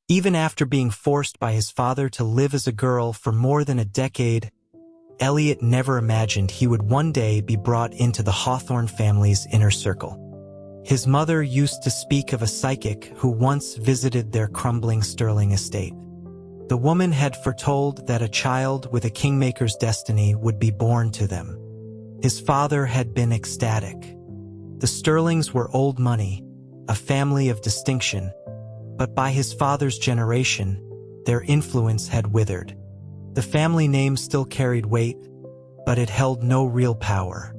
Even after being forced by his father to live as a girl for more than a decade, Elliot never imagined he would one day be brought into the Hawthorne family's inner circle. His mother used to speak of a psychic who once visited their crumbling Sterling estate. The woman had foretold that a child with a kingmaker's destiny would be born to them. His father had been ecstatic. The Sterlings were old money, a family of distinction, but by his father's generation, their influence had withered. The family name still carried weight, but it held no real power.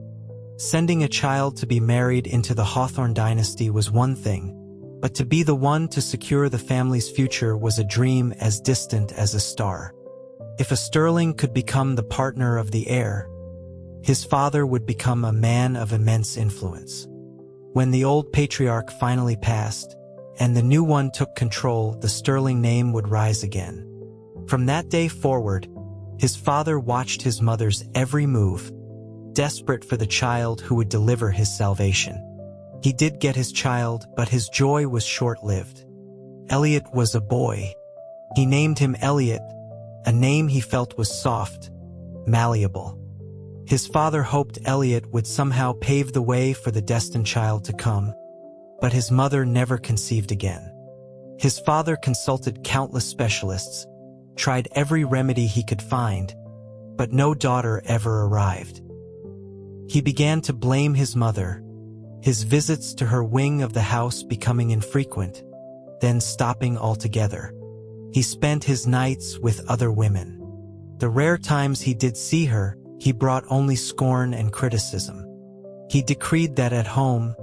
Sending a child to be married into the Hawthorne dynasty was one thing, but to be the one to secure the family's future was a dream as distant as a star. If a Sterling could become the partner of the heir, his father would become a man of immense influence. When the old patriarch finally passed, and the new one took control, the Sterling name would rise again. From that day forward, his father watched his mother's every move, desperate for the child who would deliver his salvation. He did get his child, but his joy was short-lived. Elliot was a boy. He named him Elliot, a name he felt was soft, malleable. His father hoped Elliot would somehow pave the way for the destined child to come, but his mother never conceived again. His father consulted countless specialists, tried every remedy he could find, but no daughter ever arrived. He began to blame his mother, his visits to her wing of the house becoming infrequent, then stopping altogether. He spent his nights with other women. The rare times he did see her, he brought only scorn and criticism. He decreed that at home,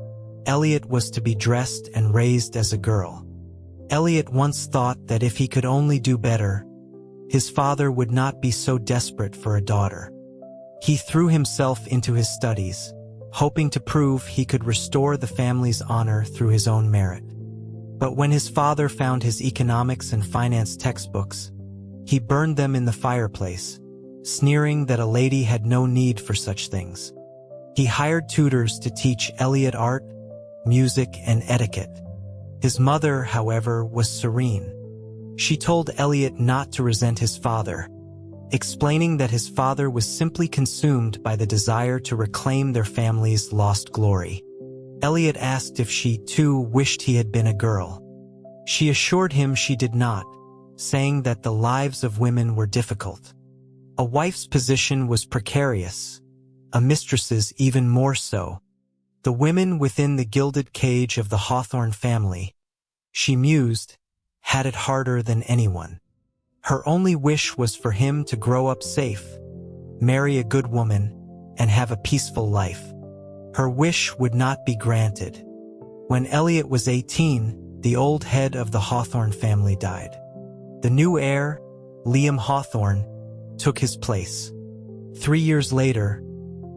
Elliot was to be dressed and raised as a girl. Elliot once thought that if he could only do better, his father would not be so desperate for a daughter. He threw himself into his studies, hoping to prove he could restore the family's honor through his own merit. But when his father found his economics and finance textbooks, he burned them in the fireplace, sneering that a lady had no need for such things. He hired tutors to teach Elliot art, music, and etiquette. His mother, however, was serene. She told Elliot not to resent his father, explaining that his father was simply consumed by the desire to reclaim their family's lost glory. Elliot asked if she, too, wished he had been a girl. She assured him she did not, saying that the lives of women were difficult. A wife's position was precarious, a mistress's even more so. The women within the gilded cage of the Hawthorne family, she mused, had it harder than anyone. Her only wish was for him to grow up safe, marry a good woman, and have a peaceful life. Her wish would not be granted. When Elliot was 18, the old head of the Hawthorne family died. The new heir, Liam Hawthorne, took his place. 3 years later,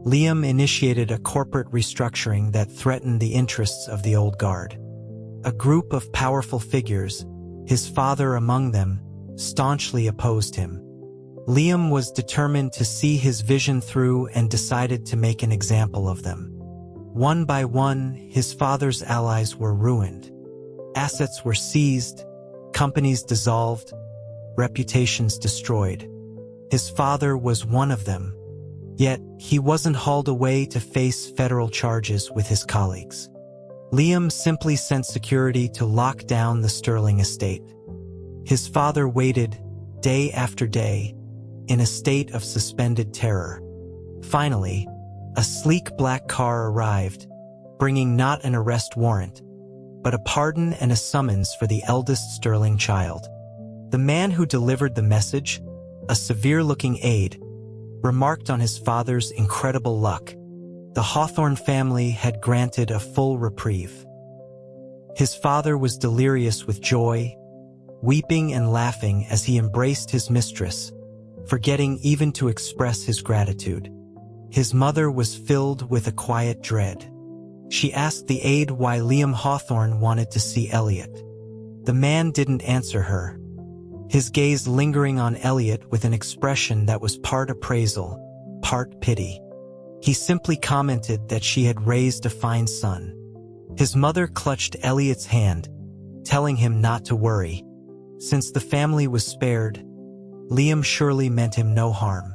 Liam initiated a corporate restructuring that threatened the interests of the old guard. A group of powerful figures, his father among them, staunchly opposed him. Liam was determined to see his vision through and decided to make an example of them. One by one, his father's allies were ruined. Assets were seized, companies dissolved, reputations destroyed. His father was one of them, yet he wasn't hauled away to face federal charges with his colleagues. Liam simply sent security to lock down the Sterling estate. His father waited, day after day, in a state of suspended terror. Finally, a sleek black car arrived, bringing not an arrest warrant, but a pardon and a summons for the eldest Sterling child. The man who delivered the message, a severe-looking aide, remarked on his father's incredible luck. The Hawthorne family had granted a full reprieve. His father was delirious with joy, weeping and laughing as he embraced his mistress, forgetting even to express his gratitude. His mother was filled with a quiet dread. She asked the aide why Liam Hawthorne wanted to see Elliot. The man didn't answer her, his gaze lingering on Elliot with an expression that was part appraisal, part pity. He simply commented that she had raised a fine son. His mother clutched Elliot's hand, telling him not to worry. Since the family was spared, Liam surely meant him no harm.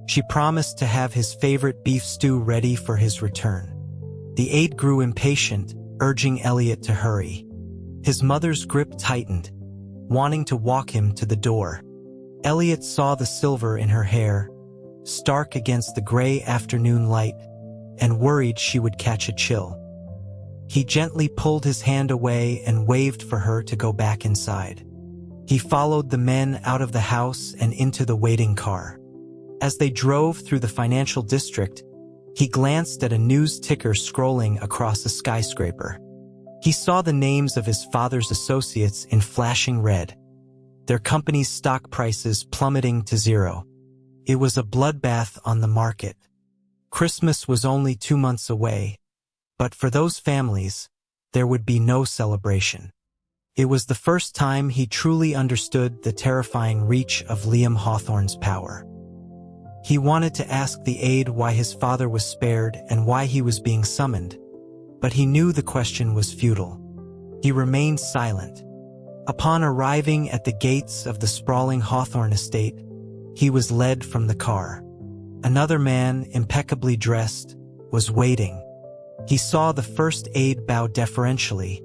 She promised to have his favorite beef stew ready for his return. The aide grew impatient, urging Elliot to hurry. His mother's grip tightened, wanting to walk him to the door. Elliot saw the silver in her hair, stark against the gray afternoon light, and worried she would catch a chill. He gently pulled his hand away and waved for her to go back inside. He followed the men out of the house and into the waiting car. As they drove through the financial district, he glanced at a news ticker scrolling across a skyscraper. He saw the names of his father's associates in flashing red, their company's stock prices plummeting to zero. It was a bloodbath on the market. Christmas was only 2 months away, but for those families, there would be no celebration. It was the first time he truly understood the terrifying reach of Liam Hawthorne's power. He wanted to ask the aide why his father was spared and why he was being summoned, but he knew the question was futile. He remained silent. Upon arriving at the gates of the sprawling Hawthorne estate, he was led from the car. Another man, impeccably dressed, was waiting. He saw the first aide bow deferentially,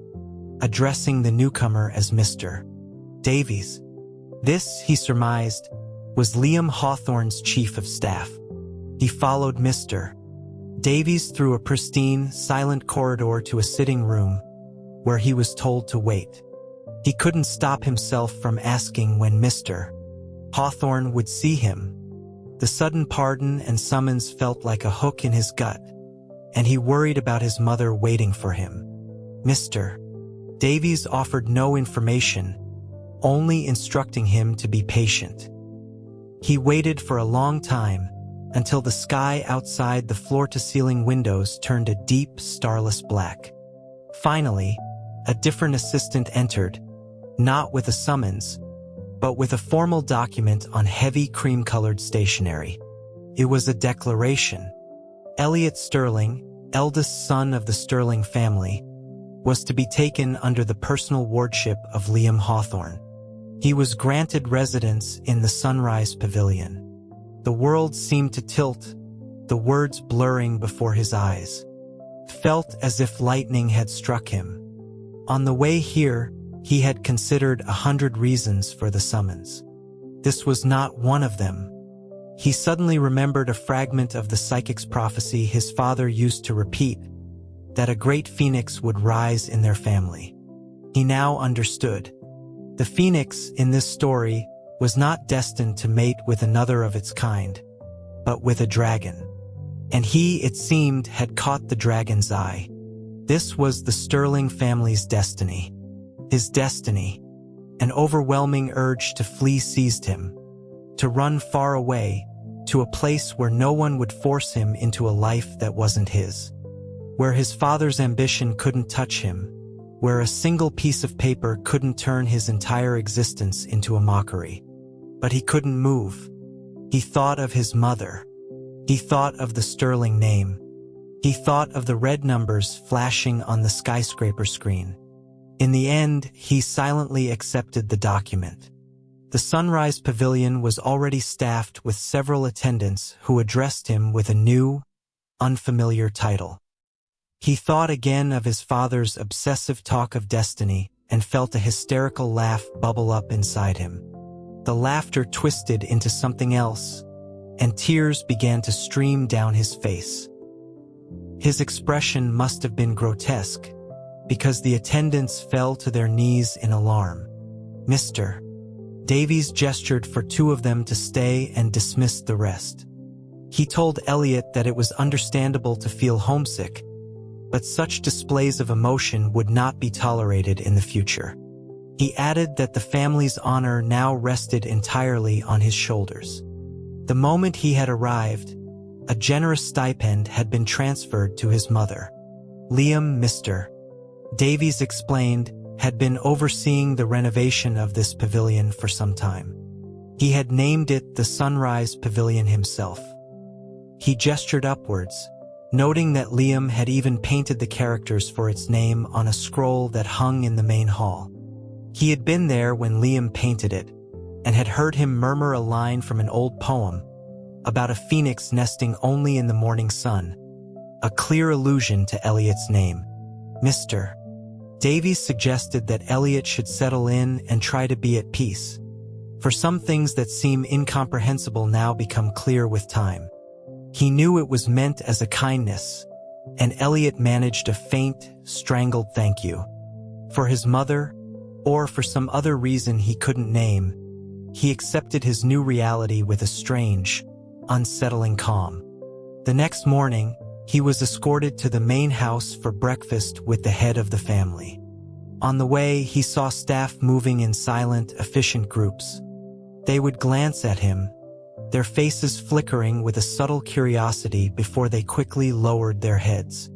addressing the newcomer as Mr. Davies. This, he surmised, was Liam Hawthorne's chief of staff. He followed Mr. Davies through a pristine, silent corridor to a sitting room, where he was told to wait. He couldn't stop himself from asking when Mr. Hawthorne would see him. The sudden pardon and summons felt like a hook in his gut, and he worried about his mother waiting for him. Mr. Davies offered no information, only instructing him to be patient. He waited for a long time, until the sky outside the floor-to-ceiling windows turned a deep, starless black. Finally, a different assistant entered, not with a summons, but with a formal document on heavy cream-colored stationery. It was a declaration. Elliot Sterling, eldest son of the Sterling family, was to be taken under the personal wardship of Liam Hawthorne. He was granted residence in the Sunrise Pavilion. The world seemed to tilt, the words blurring before his eyes. Felt as if lightning had struck him. On the way here, he had considered 100 reasons for the summons. This was not one of them. He suddenly remembered a fragment of the psychic's prophecy his father used to repeat, that a great phoenix would rise in their family. He now understood. The phoenix in this story was not destined to mate with another of its kind, but with a dragon. And he, it seemed, had caught the dragon's eye. This was the Sterling family's destiny. His destiny. An overwhelming urge to flee seized him, to run far away, to a place where no one would force him into a life that wasn't his. Where his father's ambition couldn't touch him, where a single piece of paper couldn't turn his entire existence into a mockery. But he couldn't move. He thought of his mother. He thought of the Sterling name. He thought of the red numbers flashing on the skyscraper screen. In the end, he silently accepted the document. The Sunrise Pavilion was already staffed with several attendants who addressed him with a new, unfamiliar title. He thought again of his father's obsessive talk of destiny and felt a hysterical laugh bubble up inside him. The laughter twisted into something else, and tears began to stream down his face. His expression must have been grotesque, because the attendants fell to their knees in alarm. Mr. Davies gestured for 2 of them to stay and dismissed the rest. He told Elliot that it was understandable to feel homesick, but such displays of emotion would not be tolerated in the future. He added that the family's honor now rested entirely on his shoulders. The moment he had arrived, a generous stipend had been transferred to his mother. Liam, Mr. Davies explained, had been overseeing the renovation of this pavilion for some time. He had named it the Sunrise Pavilion himself. He gestured upwards, noting that Liam had even painted the characters for its name on a scroll that hung in the main hall. He had been there when Liam painted it, and had heard him murmur a line from an old poem about a phoenix nesting only in the morning sun, a clear allusion to Elliot's name. Mr. Davies suggested that Elliot should settle in and try to be at peace, for some things that seem incomprehensible now become clear with time. He knew it was meant as a kindness, and Elliot managed a faint, strangled thank you. For his mother, or for some other reason he couldn't name, he accepted his new reality with a strange, unsettling calm. The next morning, he was escorted to the main house for breakfast with the head of the family. On the way, he saw staff moving in silent, efficient groups. They would glance at him, their faces flickering with a subtle curiosity before they quickly lowered their heads.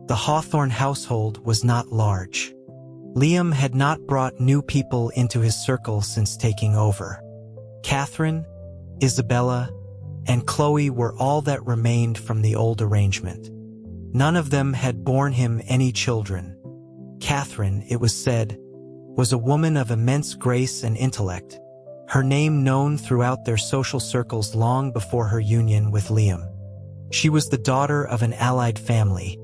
The Hawthorne household was not large. Liam had not brought new people into his circle since taking over. Catherine, Isabella, and Chloe were all that remained from the old arrangement. None of them had borne him any children. Catherine, it was said, was a woman of immense grace and intellect, her name known throughout their social circles long before her union with Liam. She was the daughter of an allied family,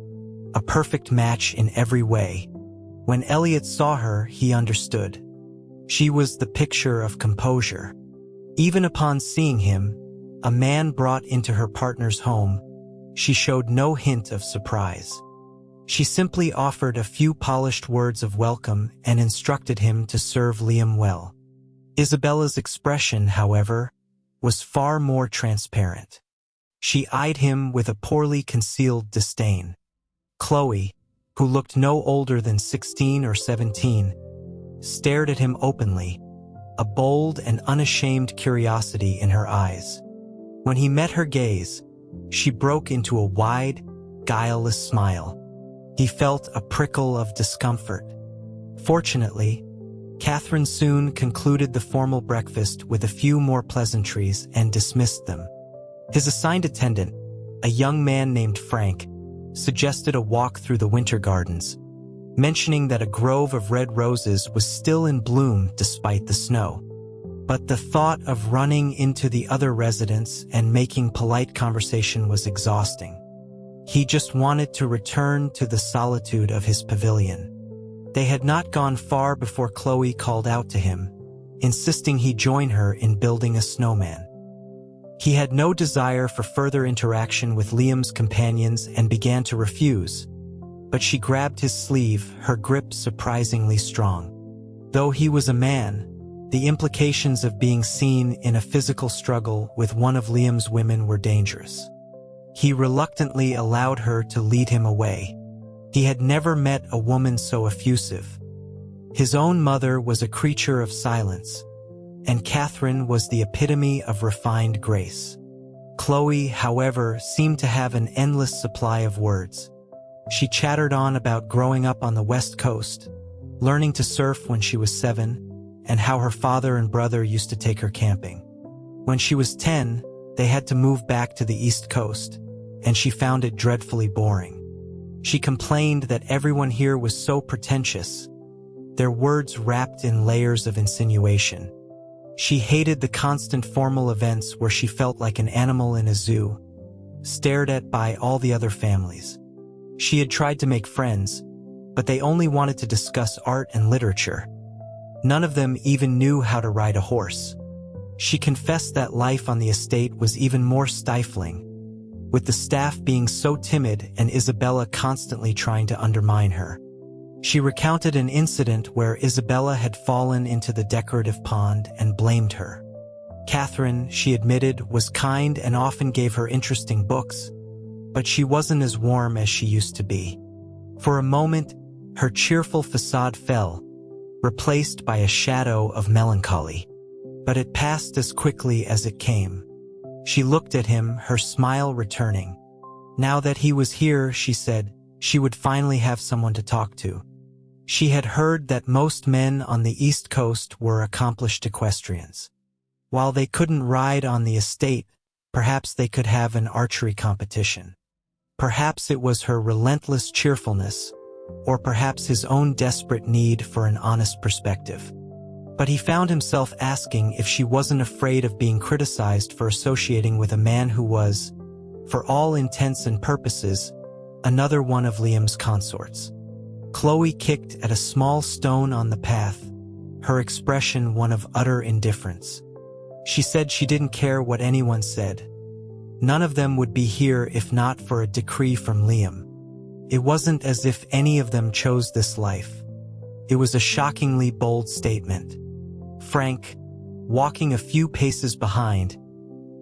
a perfect match in every way. When Elliot saw her, he understood. She was the picture of composure. Even upon seeing him, a man brought into her partner's home, she showed no hint of surprise. She simply offered a few polished words of welcome and instructed him to serve Liam well. Isabella's expression, however, was far more transparent. She eyed him with a poorly concealed disdain. Chloe, who looked no older than 16 or 17, stared at him openly, a bold and unashamed curiosity in her eyes. When he met her gaze, she broke into a wide, guileless smile. He felt a prickle of discomfort. Fortunately, Catherine soon concluded the formal breakfast with a few more pleasantries and dismissed them. His assigned attendant, a young man named Frank, suggested a walk through the winter gardens, mentioning that a grove of red roses was still in bloom despite the snow. But the thought of running into the other residents and making polite conversation was exhausting. He just wanted to return to the solitude of his pavilion. They had not gone far before Chloe called out to him, insisting he join her in building a snowman. He had no desire for further interaction with Liam's companions and began to refuse, but she grabbed his sleeve, her grip surprisingly strong. Though he was a man, the implications of being seen in a physical struggle with one of Liam's women were dangerous. He reluctantly allowed her to lead him away. He had never met a woman so effusive. His own mother was a creature of silence, and Catherine was the epitome of refined grace. Chloe, however, seemed to have an endless supply of words. She chattered on about growing up on the West Coast, learning to surf when she was 7, and how her father and brother used to take her camping. When she was 10, they had to move back to the East Coast, and she found it dreadfully boring. She complained that everyone here was so pretentious, their words wrapped in layers of insinuation. She hated the constant formal events where she felt like an animal in a zoo, stared at by all the other families. She had tried to make friends, but they only wanted to discuss art and literature. None of them even knew how to ride a horse. She confessed that life on the estate was even more stifling, with the staff being so timid and Isabella constantly trying to undermine her. She recounted an incident where Isabella had fallen into the decorative pond and blamed her. Catherine, she admitted, was kind and often gave her interesting books, but she wasn't as warm as she used to be. For a moment, her cheerful facade fell, replaced by a shadow of melancholy. But it passed as quickly as it came. She looked at him, her smile returning. Now that he was here, she said, she would finally have someone to talk to. She had heard that most men on the East Coast were accomplished equestrians. While they couldn't ride on the estate, perhaps they could have an archery competition. Perhaps it was her relentless cheerfulness, or perhaps his own desperate need for an honest perspective. But he found himself asking if she wasn't afraid of being criticized for associating with a man who was, for all intents and purposes, another one of Liam's consorts. Chloe kicked at a small stone on the path, her expression one of utter indifference. She said she didn't care what anyone said. None of them would be here if not for a decree from Liam. It wasn't as if any of them chose this life. It was a shockingly bold statement. Frank, walking a few paces behind,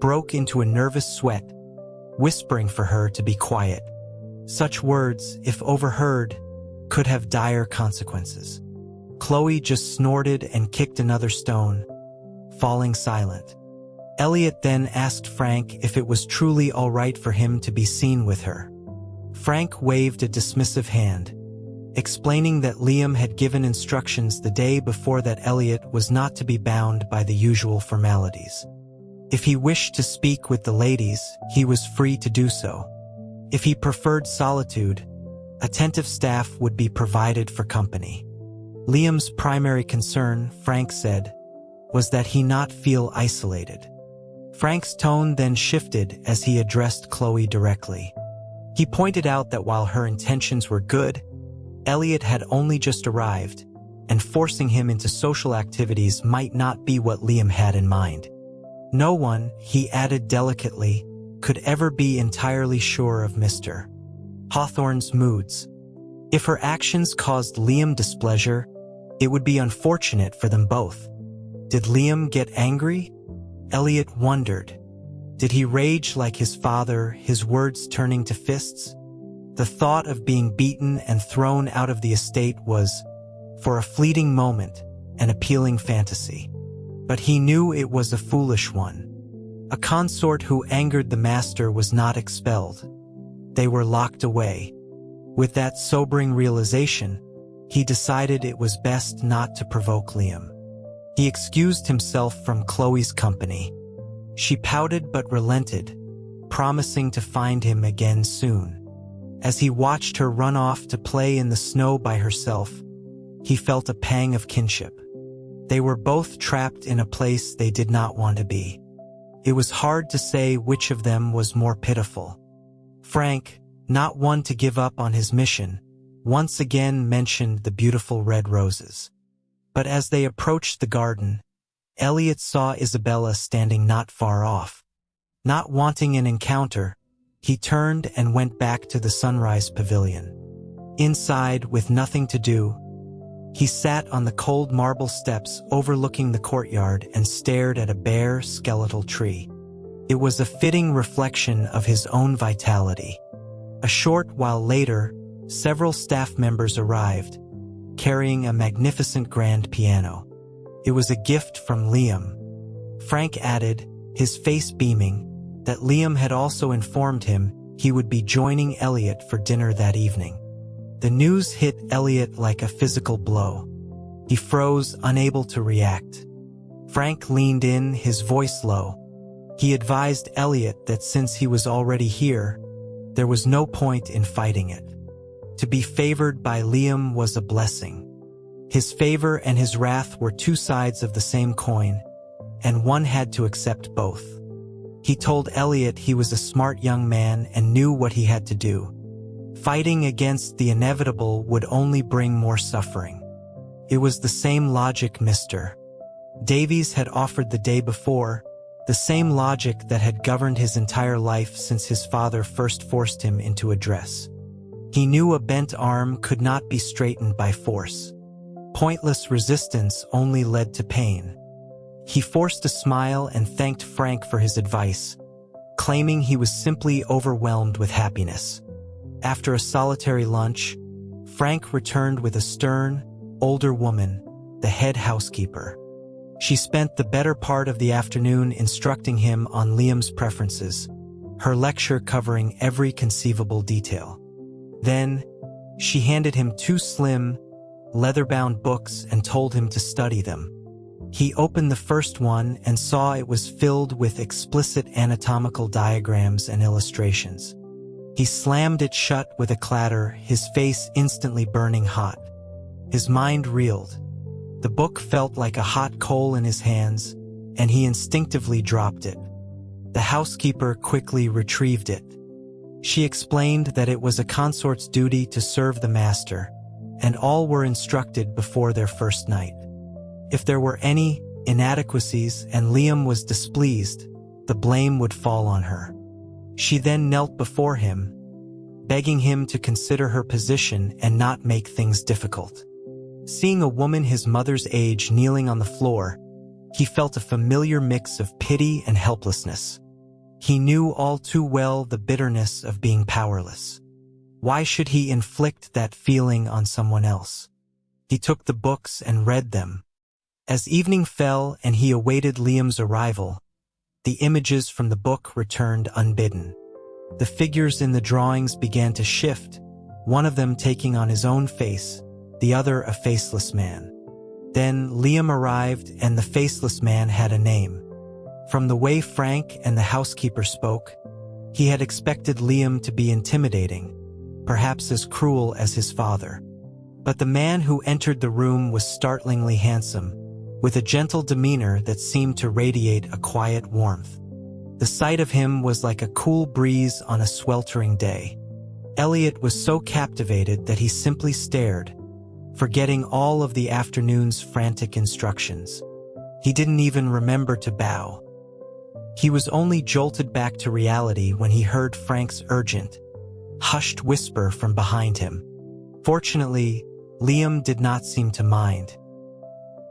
broke into a nervous sweat, whispering for her to be quiet. Such words, if overheard, could have dire consequences. Chloe just snorted and kicked another stone, falling silent. Elliot then asked Frank if it was truly all right for him to be seen with her. Frank waved a dismissive hand, explaining that Liam had given instructions the day before that Elliot was not to be bound by the usual formalities. If he wished to speak with the ladies, he was free to do so. If he preferred solitude, attentive staff would be provided for company. Liam's primary concern, Frank said, was that he not feel isolated. Frank's tone then shifted as he addressed Chloe directly. He pointed out that while her intentions were good, Elliot had only just arrived, and forcing him into social activities might not be what Liam had in mind. No one, he added delicately, could ever be entirely sure of Mr. Hawthorne's moods. If her actions caused Liam displeasure, it would be unfortunate for them both. Did Liam get angry? Elliot wondered. Did he rage like his father, his words turning to fists? The thought of being beaten and thrown out of the estate was, for a fleeting moment, an appealing fantasy. But he knew it was a foolish one. A consort who angered the master was not expelled. They were locked away. With that sobering realization, he decided it was best not to provoke Liam. He excused himself from Chloe's company. She pouted but relented, promising to find him again soon. As he watched her run off to play in the snow by herself, he felt a pang of kinship. They were both trapped in a place they did not want to be. It was hard to say which of them was more pitiful. Frank, not one to give up on his mission, once again mentioned the beautiful red roses. But as they approached the garden, Elliot saw Isabella standing not far off. Not wanting an encounter, he turned and went back to the Sunrise Pavilion. Inside, with nothing to do, he sat on the cold marble steps overlooking the courtyard and stared at a bare, skeletal tree. It was a fitting reflection of his own vitality. A short while later, several staff members arrived, carrying a magnificent grand piano. It was a gift from Liam. Frank added, his face beaming, that Liam had also informed him he would be joining Elliot for dinner that evening. The news hit Elliot like a physical blow. He froze, unable to react. Frank leaned in, his voice low. He advised Elliot that since he was already here, there was no point in fighting it. To be favored by Liam was a blessing. His favor and his wrath were two sides of the same coin, and one had to accept both. He told Elliot he was a smart young man and knew what he had to do. Fighting against the inevitable would only bring more suffering. It was the same logic Mr. Davies had offered the day before, the same logic that had governed his entire life since his father first forced him into a dress. He knew a bent arm could not be straightened by force. Pointless resistance only led to pain. He forced a smile and thanked Frank for his advice, claiming he was simply overwhelmed with happiness. After a solitary lunch, Frank returned with a stern, older woman, the head housekeeper. She spent the better part of the afternoon instructing him on Liam's preferences, her lecture covering every conceivable detail. Then, she handed him 2 slim, leather-bound books and told him to study them. He opened the first one and saw it was filled with explicit anatomical diagrams and illustrations. He slammed it shut with a clatter, his face instantly burning hot. His mind reeled. The book felt like a hot coal in his hands, and he instinctively dropped it. The housekeeper quickly retrieved it. She explained that it was a consort's duty to serve the master, and all were instructed before their first night. If there were any inadequacies and Liam was displeased, the blame would fall on her. She then knelt before him, begging him to consider her position and not make things difficult. Seeing a woman his mother's age kneeling on the floor, he felt a familiar mix of pity and helplessness. He knew all too well the bitterness of being powerless. Why should he inflict that feeling on someone else? He took the books and read them. As evening fell and he awaited Liam's arrival, the images from the book returned unbidden. The figures in the drawings began to shift, one of them taking on his own face, the other a faceless man. Then Liam arrived and the faceless man had a name. From the way Frank and the housekeeper spoke, he had expected Liam to be intimidating, perhaps as cruel as his father. But the man who entered the room was startlingly handsome, with a gentle demeanor that seemed to radiate a quiet warmth. The sight of him was like a cool breeze on a sweltering day. Elliot was so captivated that he simply stared, forgetting all of the afternoon's frantic instructions. He didn't even remember to bow. He was only jolted back to reality when he heard Frank's urgent, hushed whisper from behind him. Fortunately, Liam did not seem to mind.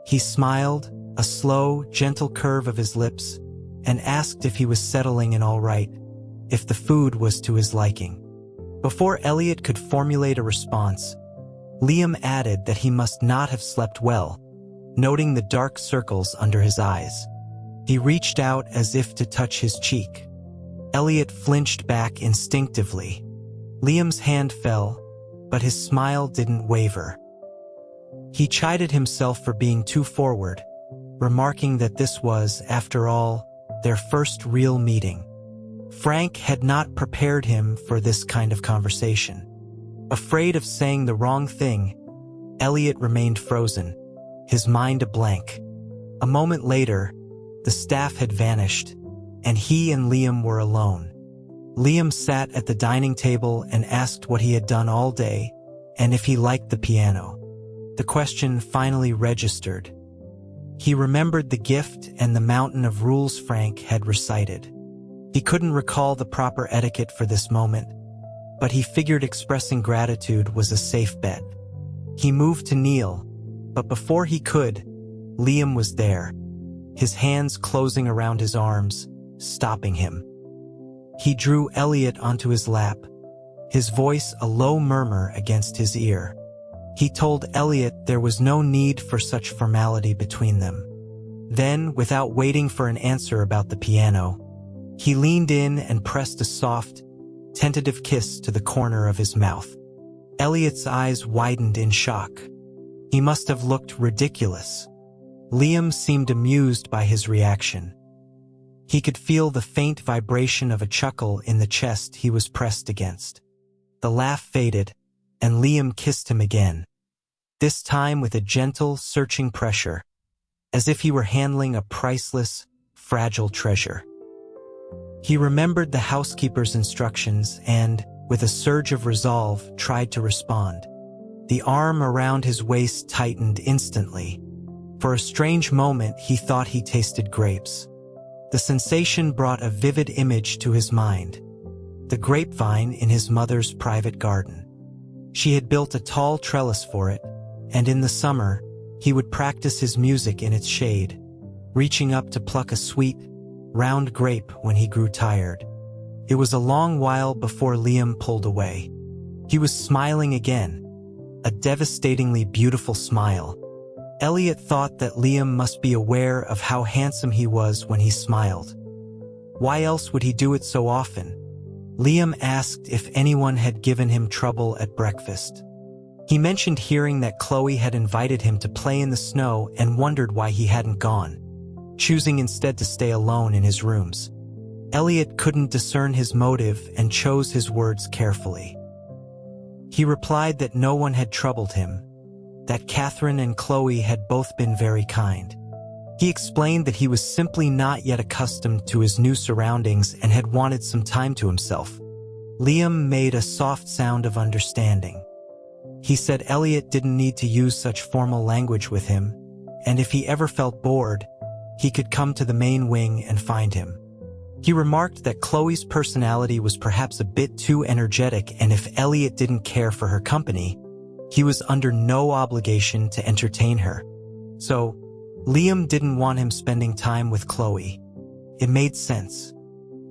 He smiled, a slow, gentle curve of his lips, and asked if he was settling in all right, if the food was to his liking. Before Elliot could formulate a response, Liam added that he must not have slept well, noting the dark circles under his eyes. He reached out as if to touch his cheek. Elliot flinched back instinctively. Liam's hand fell, but his smile didn't waver. He chided himself for being too forward, remarking that this was, after all, their first real meeting. Frank had not prepared him for this kind of conversation. Afraid of saying the wrong thing, Elliot remained frozen, his mind a blank. A moment later, the staff had vanished, and he and Liam were alone. Liam sat at the dining table and asked what he had done all day, and if he liked the piano. The question finally registered. He remembered the gift and the mountain of rules Frank had recited. He couldn't recall the proper etiquette for this moment, but he figured expressing gratitude was a safe bet. He moved to kneel, but before he could, Liam was there, his hands closing around his arms, stopping him. He drew Elliot onto his lap, his voice a low murmur against his ear. He told Elliot there was no need for such formality between them. Then, without waiting for an answer about the piano, he leaned in and pressed a soft, tentative kiss to the corner of his mouth. Elliot's eyes widened in shock. He must have looked ridiculous. Liam seemed amused by his reaction. He could feel the faint vibration of a chuckle in the chest he was pressed against. The laugh faded, and Liam kissed him again, this time with a gentle, searching pressure, as if he were handling a priceless, fragile treasure. He remembered the housekeeper's instructions and, with a surge of resolve, tried to respond. The arm around his waist tightened instantly. For a strange moment, he thought he tasted grapes. The sensation brought a vivid image to his mind: the grapevine in his mother's private garden. She had built a tall trellis for it, and in the summer, he would practice his music in its shade, reaching up to pluck a sweet, round grape when he grew tired. It was a long while before Liam pulled away. He was smiling again, a devastatingly beautiful smile. Elliot thought that Liam must be aware of how handsome he was when he smiled. Why else would he do it so often? Liam asked if anyone had given him trouble at breakfast. He mentioned hearing that Chloe had invited him to play in the snow and wondered why he hadn't gone, choosing instead to stay alone in his rooms. Elliot couldn't discern his motive and chose his words carefully. He replied that no one had troubled him, that Catherine and Chloe had both been very kind. He explained that he was simply not yet accustomed to his new surroundings and had wanted some time to himself. Liam made a soft sound of understanding. He said Elliot didn't need to use such formal language with him, and if he ever felt bored, he could come to the main wing and find him. He remarked that Chloe's personality was perhaps a bit too energetic, and if Elliot didn't care for her company, he was under no obligation to entertain her. So, Liam didn't want him spending time with Chloe. It made sense.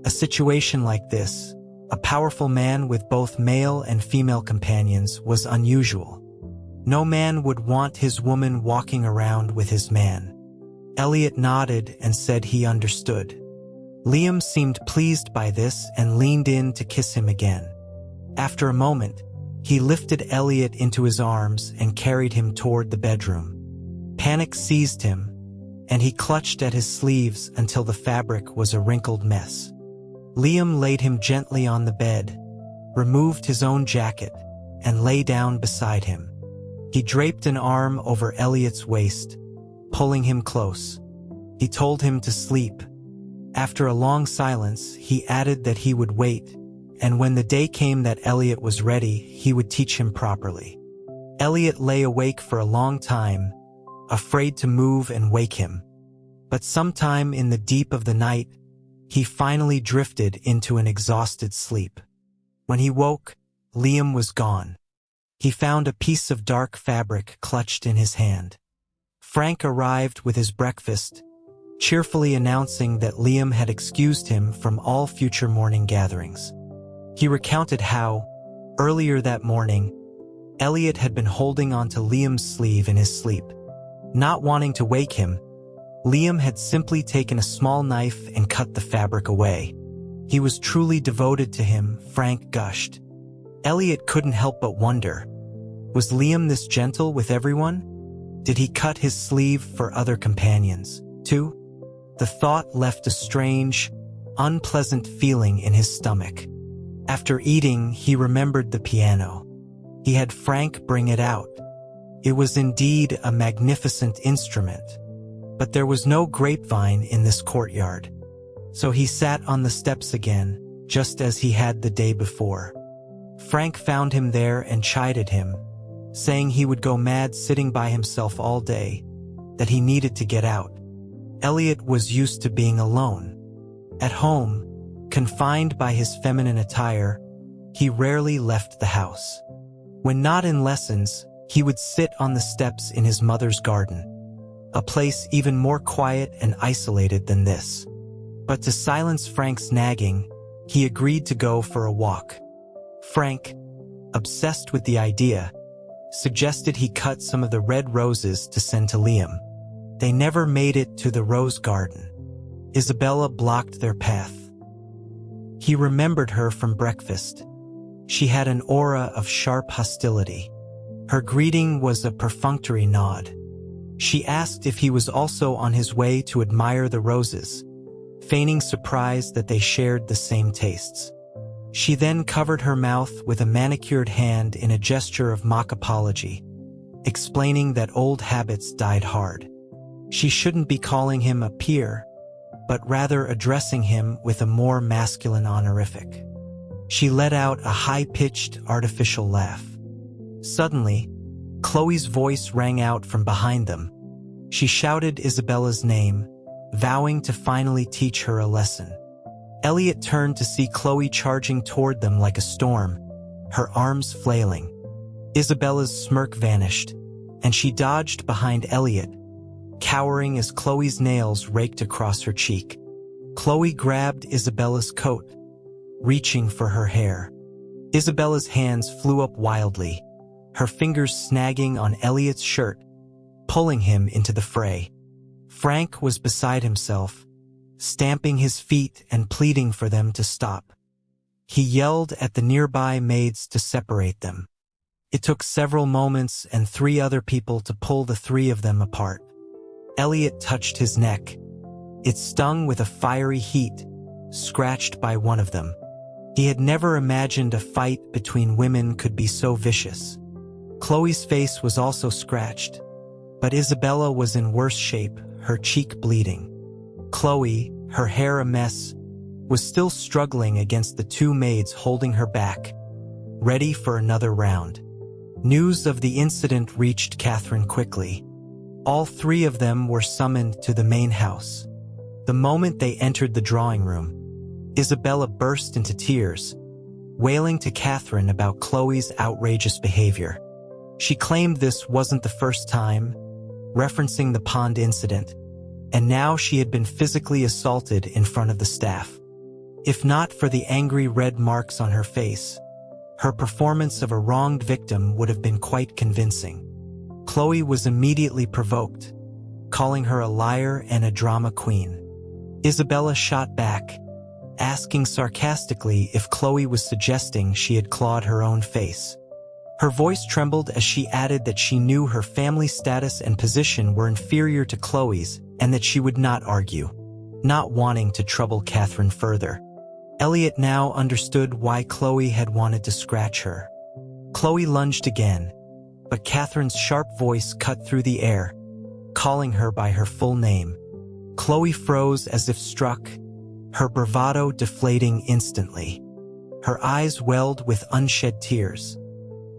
A situation like this, a powerful man with both male and female companions, was unusual. No man would want his woman walking around with his man. Elliot nodded and said he understood. Liam seemed pleased by this and leaned in to kiss him again. After a moment, he lifted Elliot into his arms and carried him toward the bedroom. Panic seized him, and he clutched at his sleeves until the fabric was a wrinkled mess. Liam laid him gently on the bed, removed his own jacket, and lay down beside him. He draped an arm over Elliot's waist, pulling him close. He told him to sleep. After a long silence, he added that he would wait, and when the day came that Elliot was ready, he would teach him properly. Elliot lay awake for a long time, afraid to move and wake him. But sometime in the deep of the night, he finally drifted into an exhausted sleep. When he woke, Liam was gone. He found a piece of dark fabric clutched in his hand. Frank arrived with his breakfast, cheerfully announcing that Liam had excused him from all future morning gatherings. He recounted how, earlier that morning, Elliot had been holding onto Liam's sleeve in his sleep. Not wanting to wake him, Liam had simply taken a small knife and cut the fabric away. He was truly devoted to him, Frank gushed. Elliot couldn't help but wonder, was Liam this gentle with everyone? Did he cut his sleeve for other companions, too? The thought left a strange, unpleasant feeling in his stomach. After eating, he remembered the piano. He had Frank bring it out. It was indeed a magnificent instrument, but there was no grapevine in this courtyard. So he sat on the steps again, just as he had the day before. Frank found him there and chided him, saying he would go mad sitting by himself all day, that he needed to get out. Elliot was used to being alone. At home, confined by his feminine attire, he rarely left the house. When not in lessons, he would sit on the steps in his mother's garden, a place even more quiet and isolated than this. But to silence Frank's nagging, he agreed to go for a walk. Frank, obsessed with the idea, suggested he cut some of the red roses to send to Liam. They never made it to the rose garden. Isabella blocked their path. He remembered her from breakfast. She had an aura of sharp hostility. Her greeting was a perfunctory nod. She asked if he was also on his way to admire the roses, feigning surprise that they shared the same tastes. She then covered her mouth with a manicured hand in a gesture of mock apology, explaining that old habits died hard. She shouldn't be calling him a peer, but rather addressing him with a more masculine honorific. She let out a high-pitched, artificial laugh. Suddenly, Chloe's voice rang out from behind them. She shouted Isabella's name, vowing to finally teach her a lesson. Elliot turned to see Chloe charging toward them like a storm, her arms flailing. Isabella's smirk vanished, and she dodged behind Elliot, cowering as Chloe's nails raked across her cheek. Chloe grabbed Isabella's coat, reaching for her hair. Isabella's hands flew up wildly, her fingers snagging on Elliot's shirt, pulling him into the fray. Frank was beside himself, stamping his feet and pleading for them to stop. He yelled at the nearby maids to separate them. It took several moments and 3 other people to pull the 3 of them apart. Elliot touched his neck. It stung with a fiery heat, scratched by one of them. He had never imagined a fight between women could be so vicious. Chloe's face was also scratched, but Isabella was in worse shape, her cheek bleeding. Chloe, her hair a mess, was still struggling against the two maids holding her back, ready for another round. News of the incident reached Catherine quickly. All three of them were summoned to the main house. The moment they entered the drawing room, Isabella burst into tears, wailing to Catherine about Chloe's outrageous behavior. She claimed this wasn't the first time, referencing the pond incident, and now she had been physically assaulted in front of the staff. If not for the angry red marks on her face, her performance of a wronged victim would have been quite convincing. Chloe was immediately provoked, calling her a liar and a drama queen. Isabella shot back, asking sarcastically if Chloe was suggesting she had clawed her own face. Her voice trembled as she added that she knew her family status and position were inferior to Chloe's and that she would not argue, not wanting to trouble Catherine further. Elliot now understood why Chloe had wanted to scratch her. Chloe lunged again, but Catherine's sharp voice cut through the air, calling her by her full name. Chloe froze as if struck, her bravado deflating instantly. Her eyes welled with unshed tears.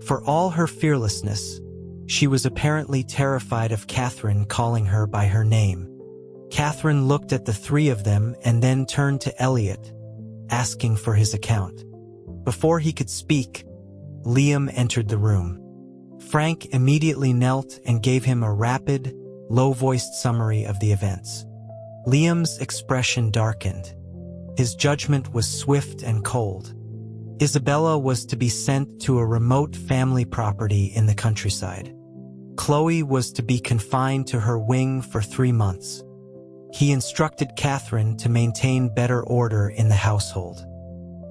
For all her fearlessness, she was apparently terrified of Catherine calling her by her name. Catherine looked at the three of them and then turned to Elliot, asking for his account. Before he could speak, Liam entered the room. Frank immediately knelt and gave him a rapid, low-voiced summary of the events. Liam's expression darkened. His judgment was swift and cold. Isabella was to be sent to a remote family property in the countryside. Chloe was to be confined to her wing for 3 months. He instructed Catherine to maintain better order in the household.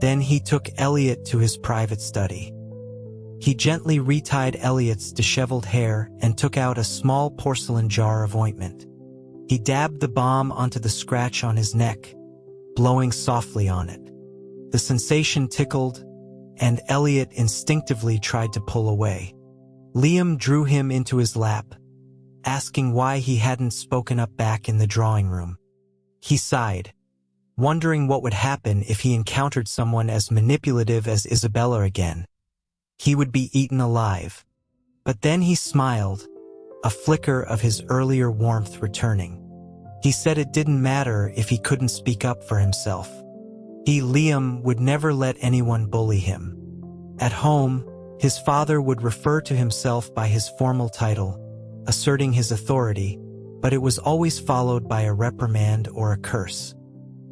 Then he took Elliot to his private study. He gently retied Elliot's disheveled hair and took out a small porcelain jar of ointment. He dabbed the balm onto the scratch on his neck, blowing softly on it. The sensation tickled, and Elliot instinctively tried to pull away. Liam drew him into his lap, asking why he hadn't spoken up back in the drawing room. He sighed, wondering what would happen if he encountered someone as manipulative as Isabella again. He would be eaten alive. But then he smiled, a flicker of his earlier warmth returning. He said it didn't matter if he couldn't speak up for himself. He, Liam, would never let anyone bully him. At home, his father would refer to himself by his formal title, asserting his authority, but it was always followed by a reprimand or a curse.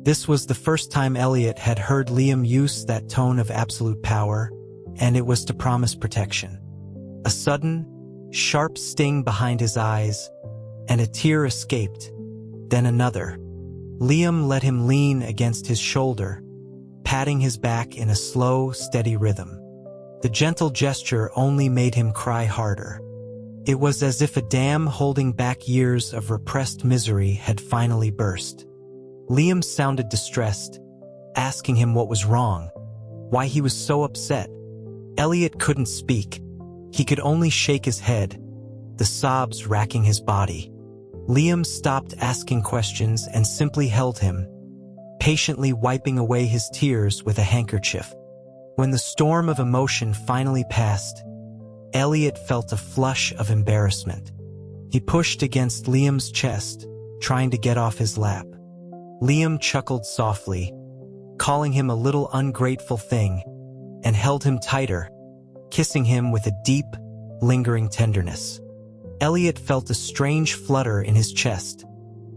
This was the first time Elliot had heard Liam use that tone of absolute power, and it was to promise protection. A sudden, sharp sting behind his eyes, and a tear escaped, then another. Liam let him lean against his shoulder, patting his back in a slow, steady rhythm. The gentle gesture only made him cry harder. It was as if a dam holding back years of repressed misery had finally burst. Liam sounded distressed, asking him what was wrong, why he was so upset. Elliot couldn't speak. He could only shake his head, the sobs racking his body. Liam stopped asking questions and simply held him, patiently wiping away his tears with a handkerchief. When the storm of emotion finally passed, Elliot felt a flush of embarrassment. He pushed against Liam's chest, trying to get off his lap. Liam chuckled softly, calling him a little ungrateful thing, and held him tighter, kissing him with a deep, lingering tenderness. Elliot felt a strange flutter in his chest,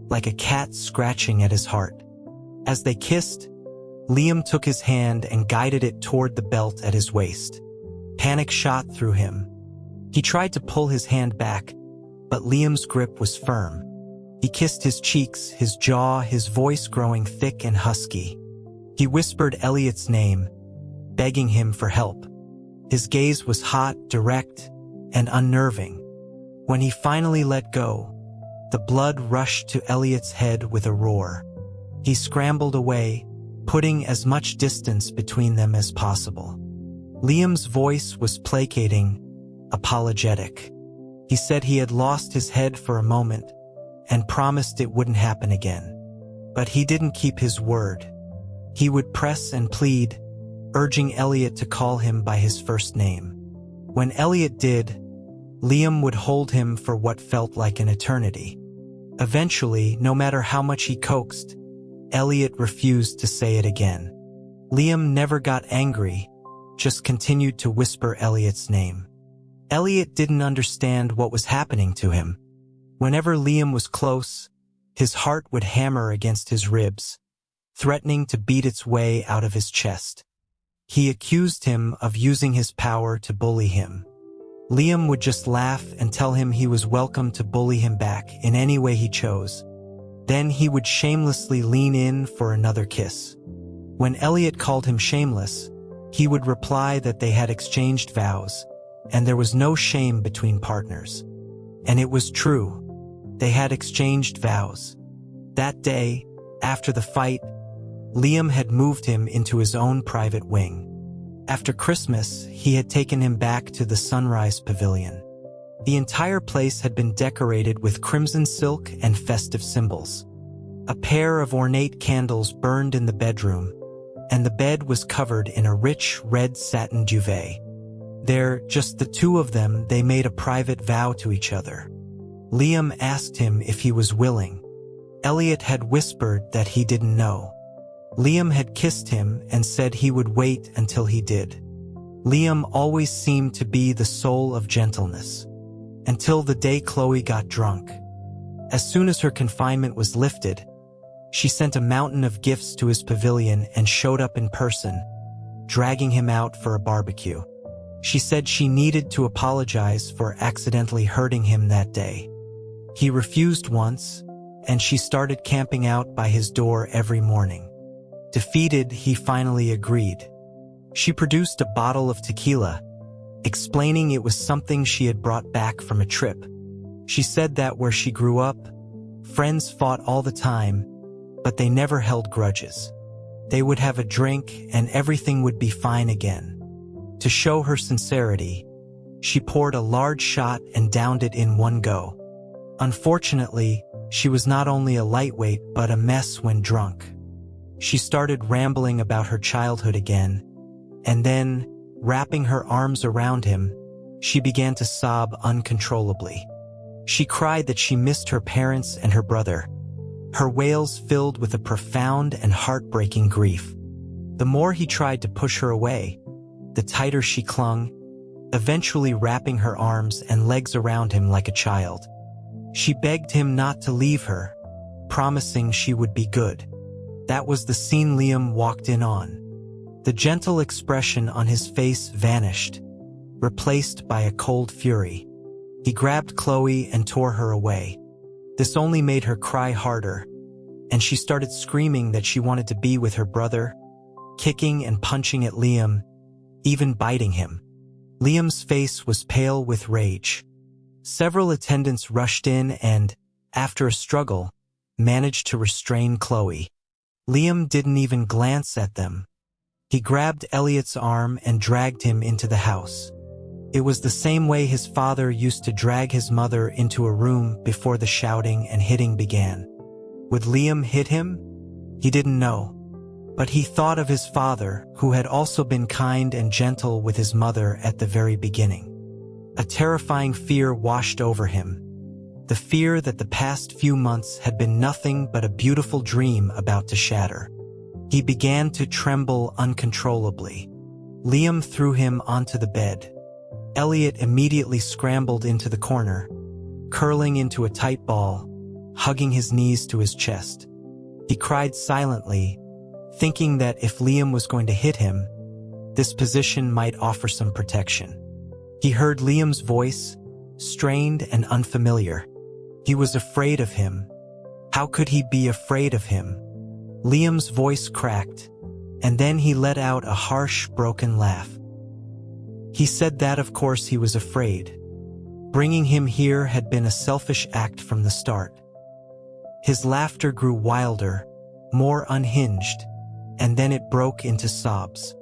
like a cat scratching at his heart. As they kissed, Liam took his hand and guided it toward the belt at his waist. Panic shot through him. He tried to pull his hand back, but Liam's grip was firm. He kissed his cheeks, his jaw, his voice growing thick and husky. He whispered Elliot's name, begging him for help. His gaze was hot, direct, and unnerving. When he finally let go, the blood rushed to Elliot's head with a roar. He scrambled away, putting as much distance between them as possible. Liam's voice was placating, apologetic. He said he had lost his head for a moment and promised it wouldn't happen again. But he didn't keep his word. He would press and plead, urging Elliot to call him by his first name. When Elliot did, Liam would hold him for what felt like an eternity. Eventually, no matter how much he coaxed, Elliot refused to say it again. Liam never got angry, just continued to whisper Elliot's name. Elliot didn't understand what was happening to him. Whenever Liam was close, his heart would hammer against his ribs, threatening to beat its way out of his chest. He accused him of using his power to bully him. Liam would just laugh and tell him he was welcome to bully him back in any way he chose. Then he would shamelessly lean in for another kiss. When Elliot called him shameless, he would reply that they had exchanged vows, and there was no shame between partners. And it was true. They had exchanged vows. That day, after the fight, Liam had moved him into his own private wing. After Christmas, he had taken him back to the Sunrise Pavilion. The entire place had been decorated with crimson silk and festive symbols. A pair of ornate candles burned in the bedroom, and the bed was covered in a rich red satin duvet. There, just the two of them, they made a private vow to each other. Liam asked him if he was willing. Elliot had whispered that he didn't know. Liam had kissed him and said he would wait until he did. Liam always seemed to be the soul of gentleness. Until the day Chloe got drunk. As soon as her confinement was lifted, she sent a mountain of gifts to his pavilion and showed up in person, dragging him out for a barbecue. She said she needed to apologize for accidentally hurting him that day. He refused once, and she started camping out by his door every morning. Defeated, he finally agreed. She produced a bottle of tequila, explaining it was something she had brought back from a trip. She said that where she grew up, friends fought all the time, but they never held grudges. They would have a drink and everything would be fine again. To show her sincerity, she poured a large shot and downed it in one go. Unfortunately, she was not only a lightweight but a mess when drunk. She started rambling about her childhood again, and then, wrapping her arms around him, she began to sob uncontrollably. She cried that she missed her parents and her brother, her wails filled with a profound and heartbreaking grief. The more he tried to push her away, the tighter she clung, eventually wrapping her arms and legs around him like a child. She begged him not to leave her, promising she would be good. That was the scene Liam walked in on. The gentle expression on his face vanished, replaced by a cold fury. He grabbed Chloe and tore her away. This only made her cry harder, and she started screaming that she wanted to be with her brother, kicking and punching at Liam, even biting him. Liam's face was pale with rage. Several attendants rushed in and, after a struggle, managed to restrain Chloe. Liam didn't even glance at them. He grabbed Elliot's arm and dragged him into the house. It was the same way his father used to drag his mother into a room before the shouting and hitting began. Would Liam hit him? He didn't know. But he thought of his father, who had also been kind and gentle with his mother at the very beginning. A terrifying fear washed over him. The fear that the past few months had been nothing but a beautiful dream about to shatter. He began to tremble uncontrollably. Liam threw him onto the bed. Elliot immediately scrambled into the corner, curling into a tight ball, hugging his knees to his chest. He cried silently, thinking that if Liam was going to hit him, this position might offer some protection. He heard Liam's voice, strained and unfamiliar. He was afraid of him. How could he be afraid of him? Liam's voice cracked, and then he let out a harsh, broken laugh. He said that of course he was afraid. Bringing him here had been a selfish act from the start. His laughter grew wilder, more unhinged. and then it broke into sobs.